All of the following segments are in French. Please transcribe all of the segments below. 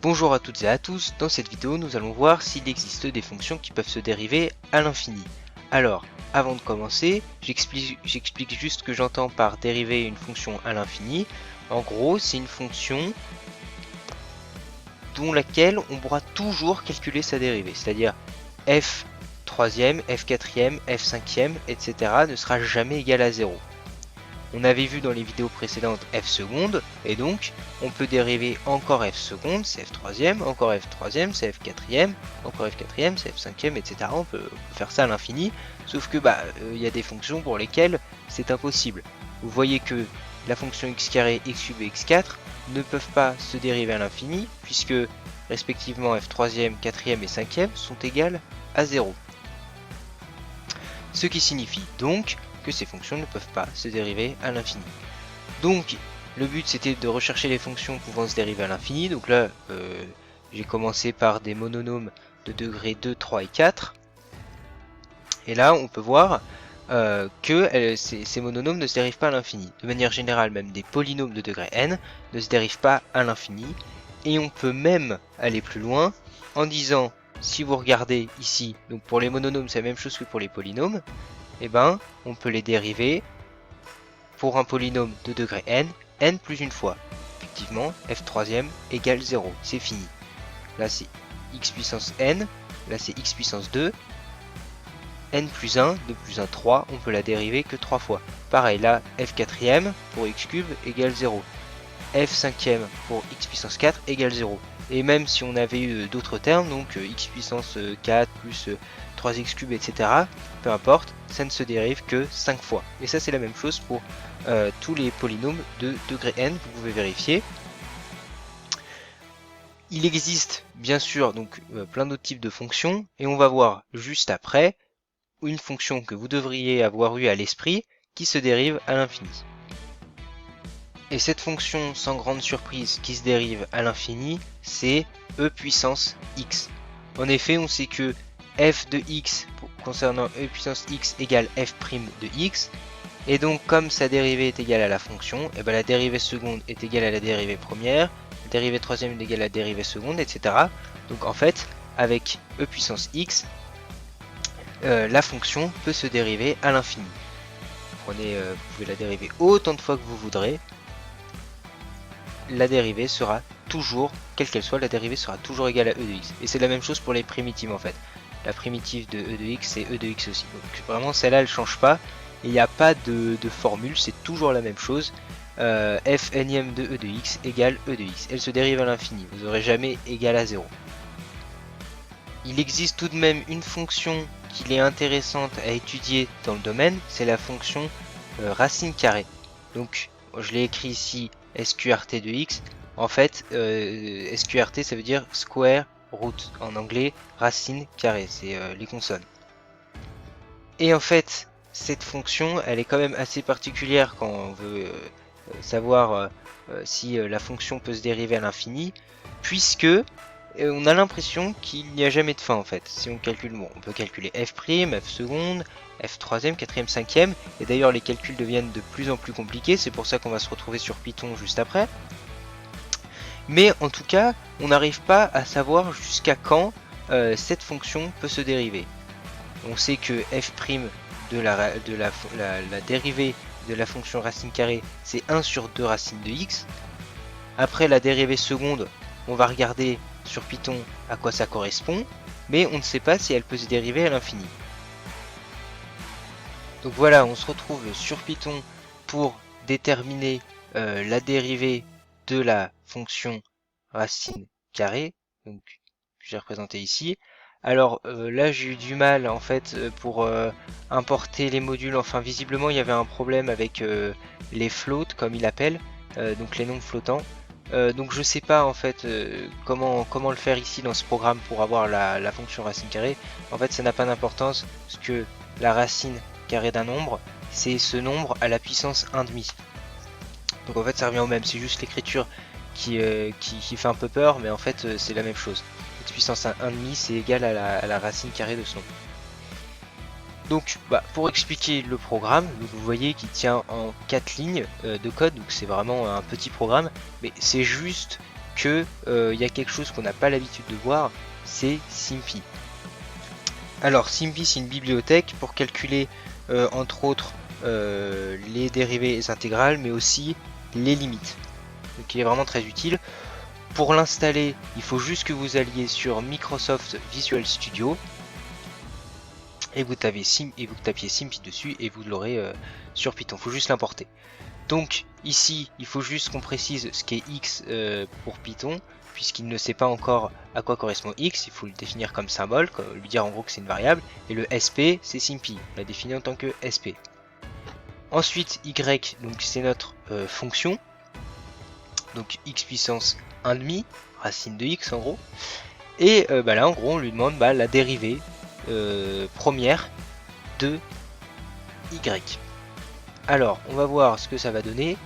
Bonjour à toutes et à tous, dans cette vidéo nous allons voir s'il existe des fonctions qui peuvent se dériver à l'infini. Alors, avant de commencer, j'explique juste ce que j'entends par dériver une fonction à l'infini. En gros, c'est une fonction dont laquelle on pourra toujours calculer sa dérivée, c'est-à-dire f troisième, f quatrième, f cinquième, etc. ne sera jamais égal à 0. On avait vu dans les vidéos précédentes f seconde, et donc on peut dériver encore f seconde, c'est f troisième, encore f troisième, c'est f quatrième, encore f quatrième, c'est f cinquième, etc. On peut faire ça à l'infini, sauf que y a des fonctions pour lesquelles c'est impossible. Vous voyez que la fonction x carré, x cube et x4 ne peuvent pas se dériver à l'infini, puisque respectivement f troisième, quatrième et cinquième sont égales à 0. Ce qui signifie donc que ces fonctions ne peuvent pas se dériver à l'infini. Donc le but c'était de rechercher les fonctions pouvant se dériver à l'infini. Donc là j'ai commencé par des mononomes de degrés 2, 3 et 4. Et là on peut voir que ces mononomes ne se dérivent pas à l'infini. De manière générale, même des polynômes de degré n ne se dérivent pas à l'infini. Et on peut même aller plus loin en disant, si vous regardez ici, donc pour les mononomes c'est la même chose que pour les polynômes, et on peut les dériver pour un polynôme de degré n, n plus une fois. Effectivement, f troisième égale 0, c'est fini. Là c'est x puissance n, là c'est x puissance 2, n plus 1, 2 plus 1, 3, on peut la dériver que 3 fois. Pareil, là, f quatrième pour x cube égale 0. f cinquième pour x puissance 4 égale 0. Et même si on avait eu d'autres termes, donc x puissance 4 plus 3x cube, etc., peu importe, ça ne se dérive que 5 fois. Et ça c'est la même chose pour tous les polynômes de degré n, vous pouvez vérifier. Il existe bien sûr donc plein d'autres types de fonctions, et on va voir juste après une fonction que vous devriez avoir eu à l'esprit qui se dérive à l'infini. Et cette fonction sans grande surprise qui se dérive à l'infini, c'est e puissance x. En effet, on sait que f de x concernant e puissance x égale f' de x. Et donc comme sa dérivée est égale à la fonction, et la dérivée seconde est égale à la dérivée première, la dérivée troisième est égale à la dérivée seconde, etc. Donc en fait, avec e puissance x, la fonction peut se dériver à l'infini. Vous pouvez la dériver autant de fois que vous voudrez. La dérivée sera toujours, quelle qu'elle soit, la dérivée sera toujours égale à e de x. Et c'est la même chose pour les primitives en fait. La primitive de e de x, c'est e de x aussi. Donc vraiment celle-là elle change pas. Il n'y a pas de formule, c'est toujours la même chose. F énième de e de x égale e de x. Elle se dérive à l'infini, vous n'aurez jamais égal à 0. Il existe tout de même une fonction qu'il est intéressante à étudier dans le domaine, c'est la fonction racine carrée. Donc je l'ai écrit ici sqrt de x. En fait, sqrt ça veut dire square root en anglais, racine carrée, c'est les consonnes. Et en fait, cette fonction, elle est quand même assez particulière quand on veut savoir si la fonction peut se dériver à l'infini, puisque on a l'impression qu'il n'y a jamais de fin en fait. Si on calcule, bon, on peut calculer f', f seconde, f troisième, quatrième, cinquième, et d'ailleurs les calculs deviennent de plus en plus compliqués, c'est pour ça qu'on va se retrouver sur Python juste après. Mais en tout cas, on n'arrive pas à savoir jusqu'à quand cette fonction peut se dériver. On sait que f' de la dérivée de la fonction racine carrée, c'est 1 sur 2 racine de x. Après la dérivée seconde, on va regarder sur Python à quoi ça correspond, mais on ne sait pas si elle peut se dériver à l'infini. Donc voilà, on se retrouve sur Python pour déterminer la dérivée de la fonction racine carrée, donc que j'ai représenté ici. Alors là j'ai eu du mal en fait pour importer les modules, enfin visiblement il y avait un problème avec les floats comme il appelle, donc les nombres flottants. Donc je sais pas en fait comment le faire ici dans ce programme pour avoir la fonction racine carrée. En fait ça n'a pas d'importance parce que la racine carrée d'un nombre c'est ce nombre à la puissance 1,5. Donc en fait ça revient au même, c'est juste l'écriture qui fait un peu peur, mais en fait c'est la même chose. X puissance 1,5 c'est égal à la racine carrée de ce nombre. Donc pour expliquer le programme, donc, vous voyez qu'il tient en 4 lignes de code, donc c'est vraiment un petit programme, mais c'est juste que il y a quelque chose qu'on n'a pas l'habitude de voir, c'est SIMPy. Alors SIMPy, c'est une bibliothèque pour calculer entre autres les dérivées intégrales, mais aussi les limites. Donc il est vraiment très utile. Pour l'installer, il faut juste que vous alliez sur Microsoft Visual Studio et vous tapiez SIMPy dessus et vous l'aurez sur Python. Il faut juste l'importer. Donc ici, il faut juste qu'on précise ce qu'est X pour Python, puisqu'il ne sait pas encore à quoi correspond X. Il faut le définir comme symbole, lui dire en gros que c'est une variable. Et le SP, c'est SIMPy. On l'a défini en tant que SP. Ensuite, Y, donc c'est notre fonction. Donc X puissance 1,5, racine de X en gros. Et là, en gros, on lui demande la dérivée première de Y. Alors, on va voir ce que ça va donner.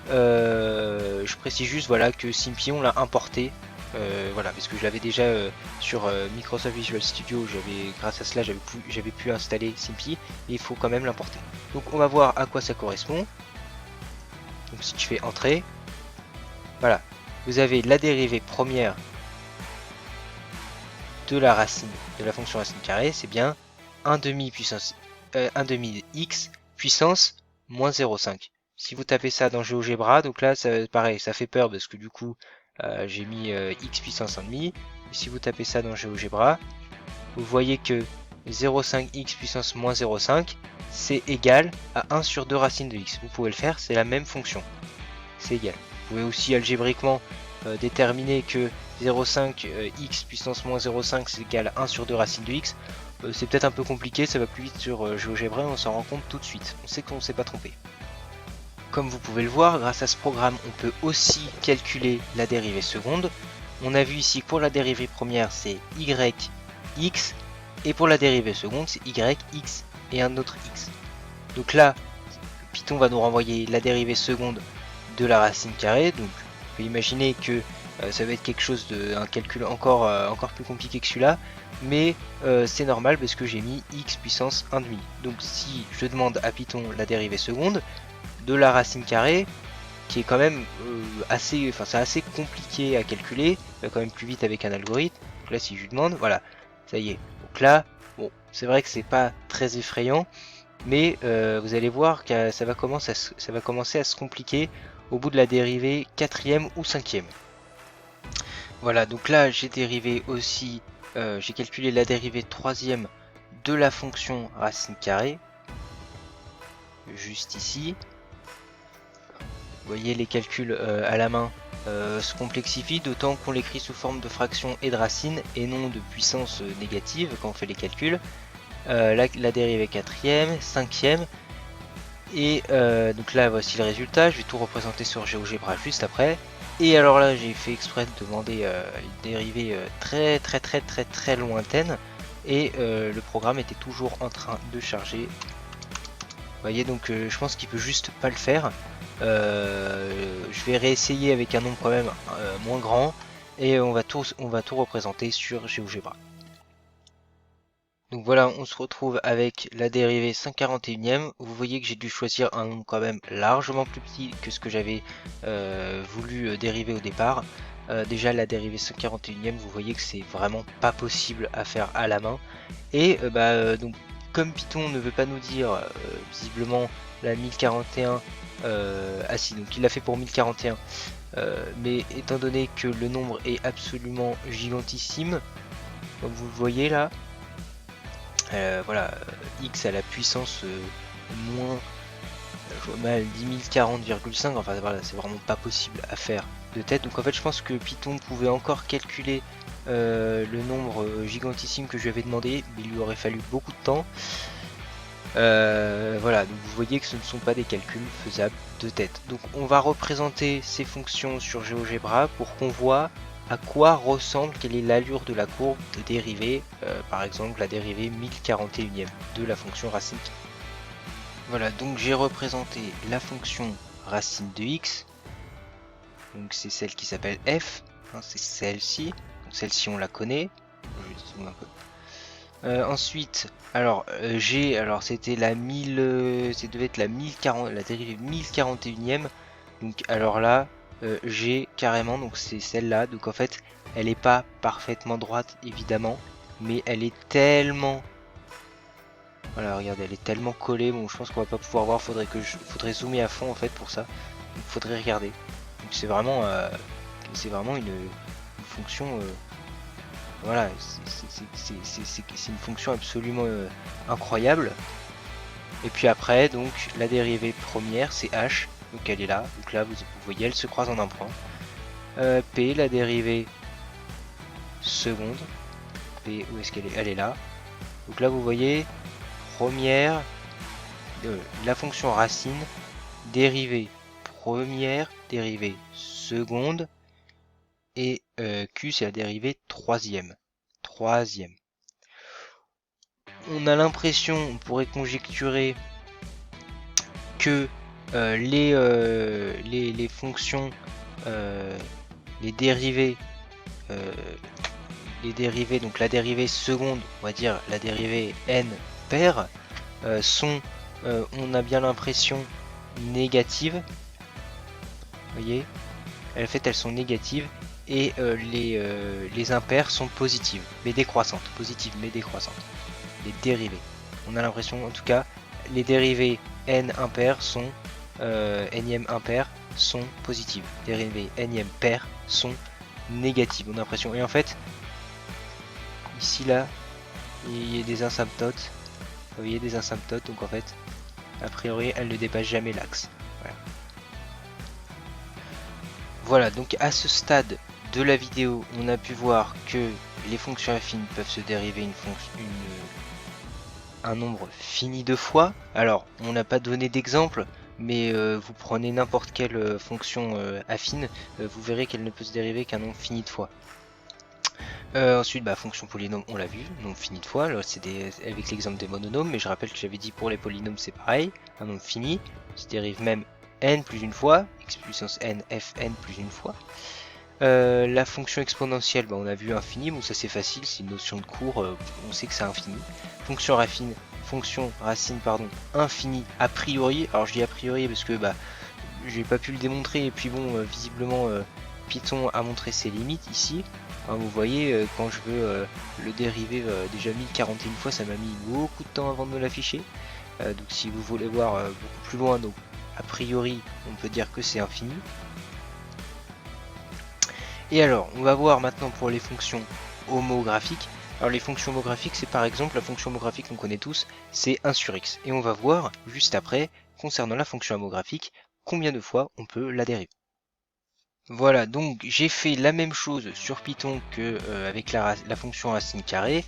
Je précise juste que SIMPy on l'a importé. Parce que je l'avais déjà sur Microsoft Visual Studio. Grâce à cela, j'avais pu installer SIMPy. Et il faut quand même l'importer. Donc, on va voir à quoi ça correspond. Donc, si je fais entrée, voilà, vous avez la dérivée première de la racine de la fonction racine carrée, c'est bien 1,5 puissance 1,5 x puissance moins 0,5. Si vous tapez ça dans GeoGebra, donc là pareil, ça fait peur parce que du coup j'ai mis x puissance 1,5. Si vous tapez ça dans GeoGebra, vous voyez que 0,5 x puissance moins 0,5 c'est égal à 1 sur 2 racine de x. Vous pouvez le faire, c'est la même fonction. C'est égal. Vous pouvez aussi algébriquement déterminer que 0,5 x puissance moins 0,5 c'est égal à 1 sur 2 racine de x. C'est peut-être un peu compliqué, ça va plus vite sur GeoGebra, on s'en rend compte tout de suite. On sait qu'on ne s'est pas trompé. Comme vous pouvez le voir, grâce à ce programme, on peut aussi calculer la dérivée seconde. On a vu ici que pour la dérivée première, c'est yx, et pour la dérivée seconde, c'est yx et un autre x. Donc là, Python va nous renvoyer la dérivée seconde de la racine carrée. Donc, on peut imaginer que ça va être quelque chose un calcul encore plus compliqué que celui-là, mais c'est normal parce que j'ai mis x puissance 1,5. Donc si je demande à Python la dérivée seconde de la racine carrée, qui est quand même c'est assez compliqué à calculer, il va quand même plus vite avec un algorithme. Donc là si je lui demande, voilà, ça y est. Donc là, bon, c'est vrai que c'est pas très effrayant, mais vous allez voir que ça va commencer à se compliquer au bout de la dérivée 4e ou 5e. Voilà, donc là j'ai dérivé aussi, j'ai calculé la dérivée 3e de la fonction racine carrée, juste ici. Vous voyez, les calculs à la main se complexifient, d'autant qu'on l'écrit sous forme de fraction et de racine et non de puissance négative quand on fait les calculs. La dérivée 4e, 5e, et donc là voici le résultat. Je vais tout représenter sur GeoGebra juste après. Et alors là j'ai fait exprès de demander une dérivée très lointaine, et le programme était toujours en train de charger. Vous voyez, donc je pense qu'il peut juste pas le faire. Je vais réessayer avec un nombre quand même moins grand, et on va tout représenter sur GeoGebra. Donc voilà, on se retrouve avec la dérivée 141e. Vous voyez que j'ai dû choisir un nombre quand même largement plus petit que ce que j'avais voulu dériver au départ. Déjà la dérivée 141e, vous voyez que c'est vraiment pas possible à faire à la main. Et donc comme Python ne veut pas nous dire visiblement la 1041, si, donc il l'a fait pour 1041, mais étant donné que le nombre est absolument gigantissime, comme vous le voyez là, voilà, x à la puissance moins, je vois mal, 1040,5, enfin voilà, c'est vraiment pas possible à faire de tête. Donc en fait je pense que Python pouvait encore calculer le nombre gigantissime que je lui avais demandé, mais il lui aurait fallu beaucoup de temps. Voilà, donc vous voyez que ce ne sont pas des calculs faisables de tête. Donc on va représenter ces fonctions sur GeoGebra pour qu'on voit à quoi ressemble, quelle est l'allure de la courbe de dérivée, par exemple la dérivée 1041e de la fonction racine. Voilà, donc j'ai représenté la fonction racine de x, donc c'est celle qui s'appelle f, hein, c'est celle-ci, donc celle-ci on la connaît, je zoome un peu. Ensuite, alors c'était la 1000, ça devait être la 1040, la dérivée 1041e, donc alors là, G carrément, donc c'est celle-là. Donc en fait, elle n'est pas parfaitement droite évidemment, mais elle est tellement... Voilà, regardez, elle est tellement collée. Bon, je pense qu'on va pas pouvoir voir, faudrait zoomer à fond en fait pour ça. Donc faudrait regarder. Donc c'est vraiment une fonction... voilà, c'est une fonction absolument incroyable. Et puis après, donc la dérivée première, c'est H, donc elle est là. Donc là, vous voyez, elle se croise en un point. P, la dérivée seconde. P, où est-ce qu'elle est? Elle est là. Donc là, vous voyez, première, la fonction racine, dérivée première, dérivée seconde, et Q, c'est la dérivée troisième. On a l'impression, on pourrait conjecturer que les fonctions, les dérivées, donc la dérivée seconde, on va dire la dérivée n paire, sont, on a bien l'impression, négatives. Vous voyez, en fait elles sont négatives, et les impaires sont positives, mais décroissantes. Positives mais décroissantes. Les dérivées. On a l'impression, en tout cas, les dérivées n impaires sont nème impaires sont positives. Dérivées nème paires sont négatives. On a l'impression. Et en fait, ici là, il y a des asymptotes. Vous voyez des asymptotes, donc en fait, a priori, elles ne dépassent jamais l'axe. Voilà, donc à ce stade de la vidéo, on a pu voir que les fonctions affines peuvent se dériver un nombre fini de fois. Alors, on n'a pas donné d'exemple, mais vous prenez n'importe quelle fonction affine, vous verrez qu'elle ne peut se dériver qu'un nombre fini de fois. Ensuite, fonction polynôme, on l'a vu, nombre fini de fois. Alors, c'est avec l'exemple des mononymes, mais je rappelle que j'avais dit pour les polynômes, c'est pareil, un nombre fini, se dérive même n plus une fois, x puissance n, fn plus une fois. La fonction exponentielle, on a vu infini, bon ça c'est facile, c'est une notion de cours, on sait que c'est infini. Fonction racine, infini a priori. Alors je dis a priori parce que j'ai pas pu le démontrer, et puis bon, visiblement Python a montré ses limites ici. Vous voyez, quand je veux le dériver déjà 1041 fois, ça m'a mis beaucoup de temps avant de me l'afficher. Donc si vous voulez voir beaucoup plus loin, donc a priori on peut dire que c'est infini. Et alors, on va voir maintenant pour les fonctions homographiques. Alors les fonctions homographiques, c'est par exemple la fonction homographique qu'on connaît tous, c'est 1 sur x. Et on va voir juste après, concernant la fonction homographique, combien de fois on peut la dériver. Voilà, donc j'ai fait la même chose sur Python que avec la fonction racine carrée,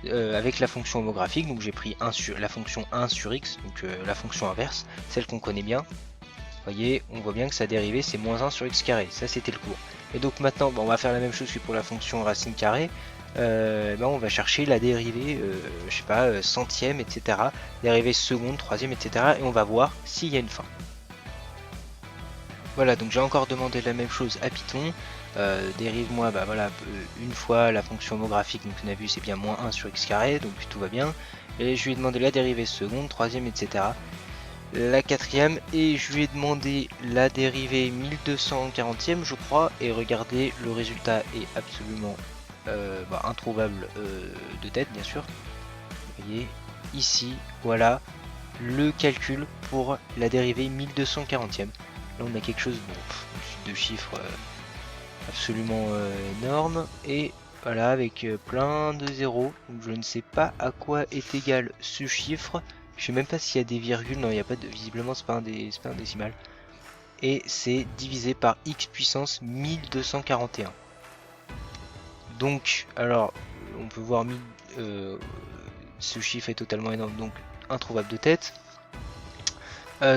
avec la fonction homographique. Donc j'ai pris la fonction 1 sur x, donc la fonction inverse, celle qu'on connaît bien. Vous voyez, on voit bien que sa dérivée c'est moins 1 sur x carré, ça c'était le cours. Et donc maintenant, on va faire la même chose que pour la fonction racine carrée. On va chercher la dérivée, je sais pas, centième, etc. Dérivée seconde, troisième, etc. Et on va voir s'il y a une fin. Voilà, donc j'ai encore demandé la même chose à Python. Dérive-moi, une fois la fonction homographique, donc on a vu c'est bien moins 1 sur x carré, donc tout va bien. Et je lui ai demandé la dérivée seconde, troisième, etc. La quatrième, et je lui ai demandé la dérivée 1240e je crois, et regardez, le résultat est absolument introuvable de tête bien sûr. Vous voyez ici, voilà le calcul pour la dérivée 1240e. Là on a quelque chose, de chiffres absolument énorme, et voilà, avec plein de zéros. Donc je ne sais pas à quoi est égal ce chiffre. Je sais même pas s'il y a des virgules, non il n'y a pas de, visiblement c'est pas un décimal. Et c'est divisé par x puissance 1241. Donc, alors, on peut voir ce chiffre est totalement énorme, donc introuvable de tête.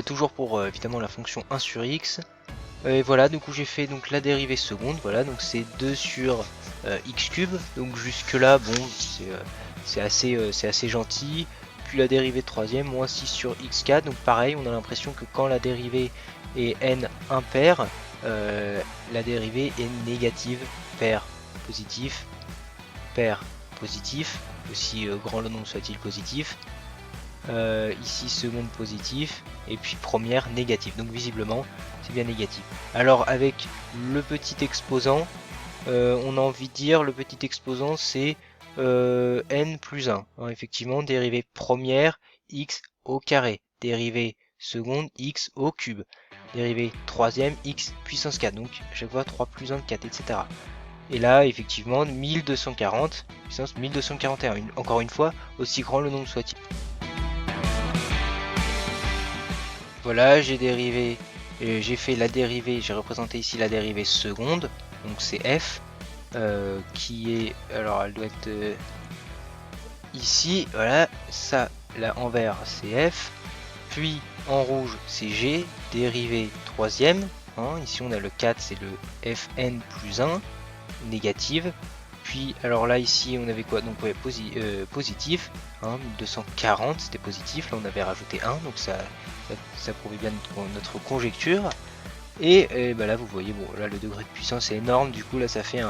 Toujours pour évidemment la fonction 1 sur x. Et voilà, du coup j'ai fait donc la dérivée seconde, voilà, donc c'est 2 sur x cube. Donc jusque là, bon, c'est assez gentil. Puis la dérivée troisième, moins 6 sur x4. Donc pareil, on a l'impression que quand la dérivée est n impair, la dérivée est négative, pair positif, aussi grand le nombre soit-il positif, ici seconde positif, et puis première négative. Donc visiblement c'est bien négatif. Alors avec le petit exposant, on a envie de dire le petit exposant c'est n plus 1. Hein, effectivement, dérivée première x au carré, dérivée seconde x au cube, dérivée troisième x puissance 4. Donc chaque fois 3 plus 1 4, etc. Et là, effectivement, 1240 puissance 1241. Encore une fois, aussi grand le nombre soit-il. Voilà, j'ai dérivé, j'ai fait la dérivée, j'ai représenté ici la dérivée seconde, donc c'est f, qui est, alors elle doit être ici, voilà, ça, là en vert c'est f, puis en rouge c'est g, dérivée troisième, hein, ici on a le 4, c'est le fn plus 1, négative, puis alors là ici on avait quoi, donc ouais, positif, hein, 1240 c'était positif, là on avait rajouté 1, donc ça prouvait bien notre conjecture, et bah là vous voyez, bon là le degré de puissance est énorme, du coup là ça fait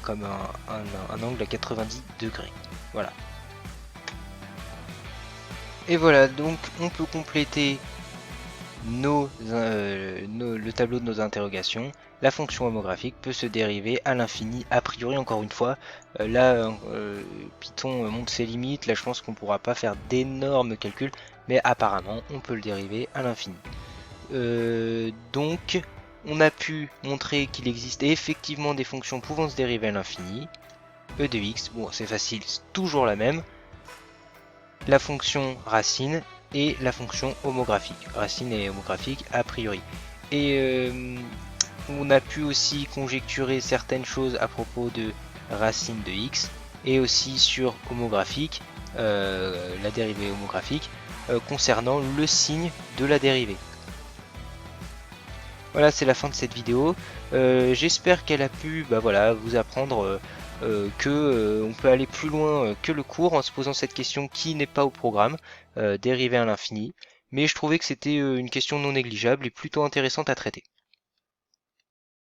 comme un angle à 90 degrés, voilà. Et voilà, donc on peut compléter le tableau de nos interrogations. La fonction homographique peut se dériver à l'infini, a priori, encore une fois. Python montre ses limites, là je pense qu'on pourra pas faire d'énormes calculs, mais apparemment on peut le dériver à l'infini. Donc on a pu montrer qu'il existe effectivement des fonctions pouvant se dériver à l'infini. E de x, bon c'est facile, c'est toujours la même. La fonction racine et la fonction homographique, racine et homographique a priori. Et on a pu aussi conjecturer certaines choses à propos de racine de x et aussi sur homographique, la dérivée homographique, concernant le signe de la dérivée. Voilà, c'est la fin de cette vidéo. J'espère qu'elle a pu vous apprendre on peut aller plus loin que le cours en se posant cette question qui n'est pas au programme, dérivée à l'infini. Mais je trouvais que c'était une question non négligeable et plutôt intéressante à traiter.